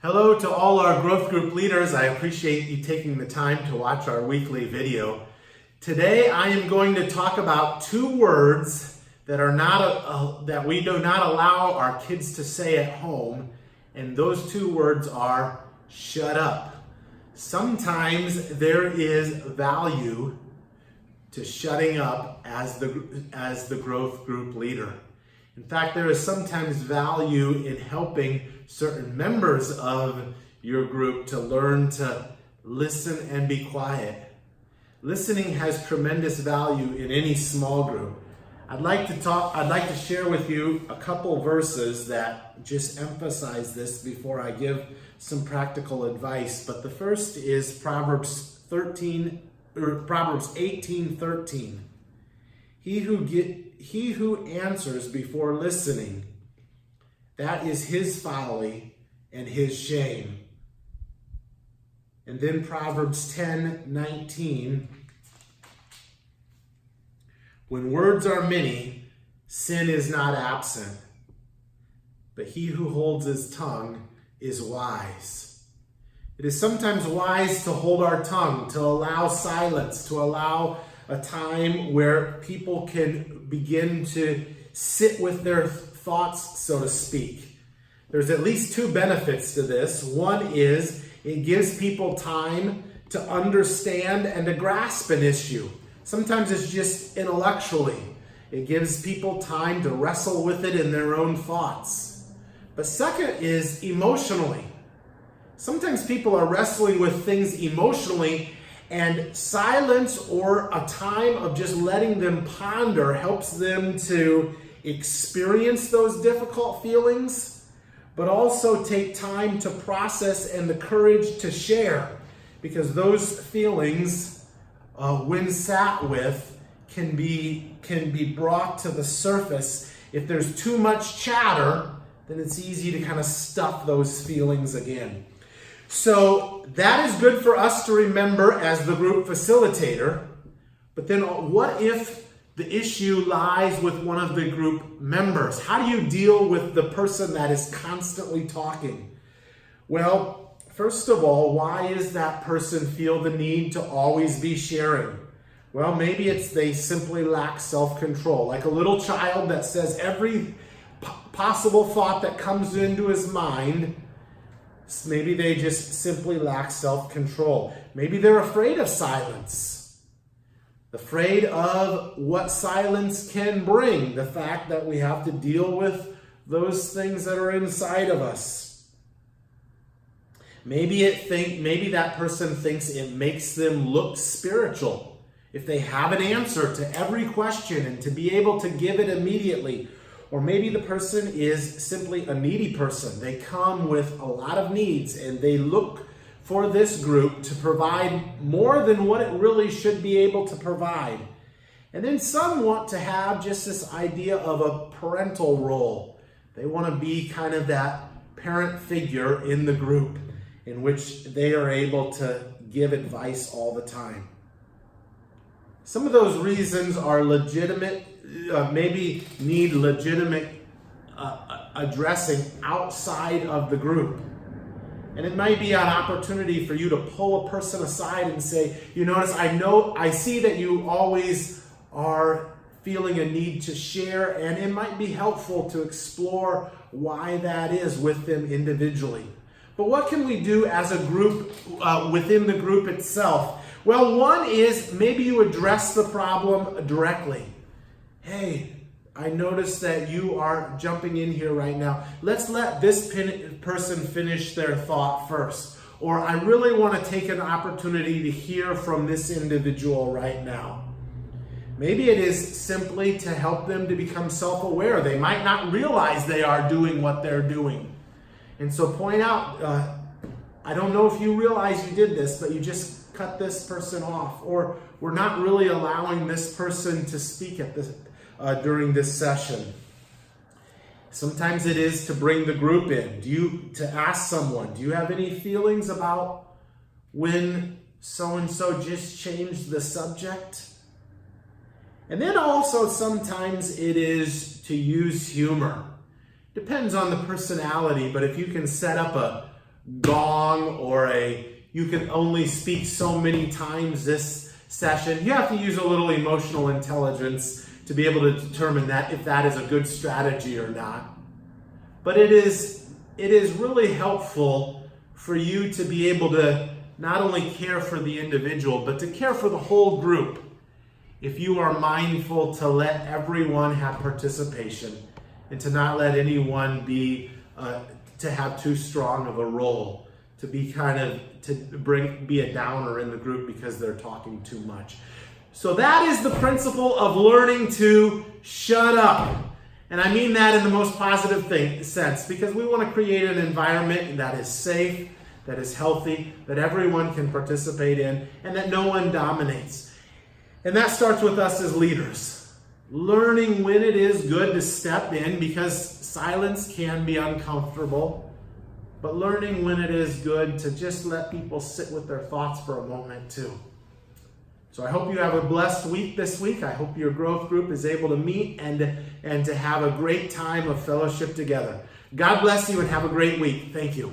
Hello to all our growth group leaders. I appreciate you taking the time to watch our weekly video. Today I am going to talk about two words that are that we do not allow our kids to say at home, and those two words are shut up. Sometimes there is value to shutting up as the growth group leader. In fact, there is sometimes value in helping certain members of your group to learn to listen and be quiet. Listening has tremendous value in any small group. I'd like to share with you a couple verses that just emphasize this before I give some practical advice. But the first is Proverbs 18:13. He who answers before listening, that is his folly and his shame. And then Proverbs 10:19. When words are many, sin is not absent, but he who holds his tongue is wise. It is sometimes wise to hold our tongue, to allow silence, to allow a time where people can begin to sit with their thoughts, so to speak. There's at least two benefits to this. One is it gives people time to understand and to grasp an issue. Sometimes it's just intellectually. It gives people time to wrestle with it in their own thoughts. But second is emotionally. Sometimes people are wrestling with things emotionally, and silence or a time of just letting them ponder helps them to experience those difficult feelings, but also take time to process and the courage to share, because those feelings, when sat with, can be brought to the surface. If there's too much chatter, then it's easy to kind of stuff those feelings again. So that is good for us to remember as the group facilitator. But then what if the issue lies with one of the group members? How do you deal with the person that is constantly talking? Well, first of all, why is that person feel the need to always be sharing? Well, maybe they simply lack self-control. Like a little child that says every possible thought that comes into his mind. Maybe they just simply lack self-control. Maybe they're afraid of silence. Afraid of what silence can bring. The fact that we have to deal with those things that are inside of us. Maybe that person thinks it makes them look spiritual. If they have an answer to every question and to be able to give it immediately. Or maybe the person is simply a needy person. They come with a lot of needs and they look for this group to provide more than what it really should be able to provide. And then some want to have just this idea of a parental role. They want to be kind of that parent figure in the group in which they are able to give advice all the time. Some of those reasons are legitimate, maybe need legitimate addressing outside of the group. And it might be an opportunity for you to pull a person aside and say, I see that you always are feeling a need to share, and it might be helpful to explore why that is with them individually. But what can we do as a group within the group itself? Well, one is maybe you address the problem directly. Hey, I noticed that you are jumping in here right now. Let's let this person finish their thought first. Or I really want to take an opportunity to hear from this individual right now. Maybe it is simply to help them to become self-aware. They might not realize they are doing what they're doing. And so point out, I don't know if you realize you did this, but you just cut this person off, or we're not really allowing this person to speak at this during this session. Sometimes it is to bring the group in. To ask someone, do you have any feelings about when so-and-so just changed the subject? And then also sometimes it is to use humor. Depends on the personality, but if you can set up gong or you can only speak so many times this session. You have to use a little emotional intelligence to be able to determine that if that is a good strategy or not. But it is really helpful for you to be able to not only care for the individual, but to care for the whole group. If you are mindful to let everyone have participation and to not let anyone be to have too strong of a role, to be be a downer in the group because they're talking too much. So that is the principle of learning to shut up. And I mean that in the most positive sense, because we want to create an environment that is safe, that is healthy, that everyone can participate in, and that no one dominates. And that starts with us as leaders. Learning when it is good to step in, because silence can be uncomfortable, but learning when it is good to just let people sit with their thoughts for a moment too. So I hope you have a blessed week this week. I hope your growth group is able to meet and to have a great time of fellowship together. God bless you and have a great week. Thank you.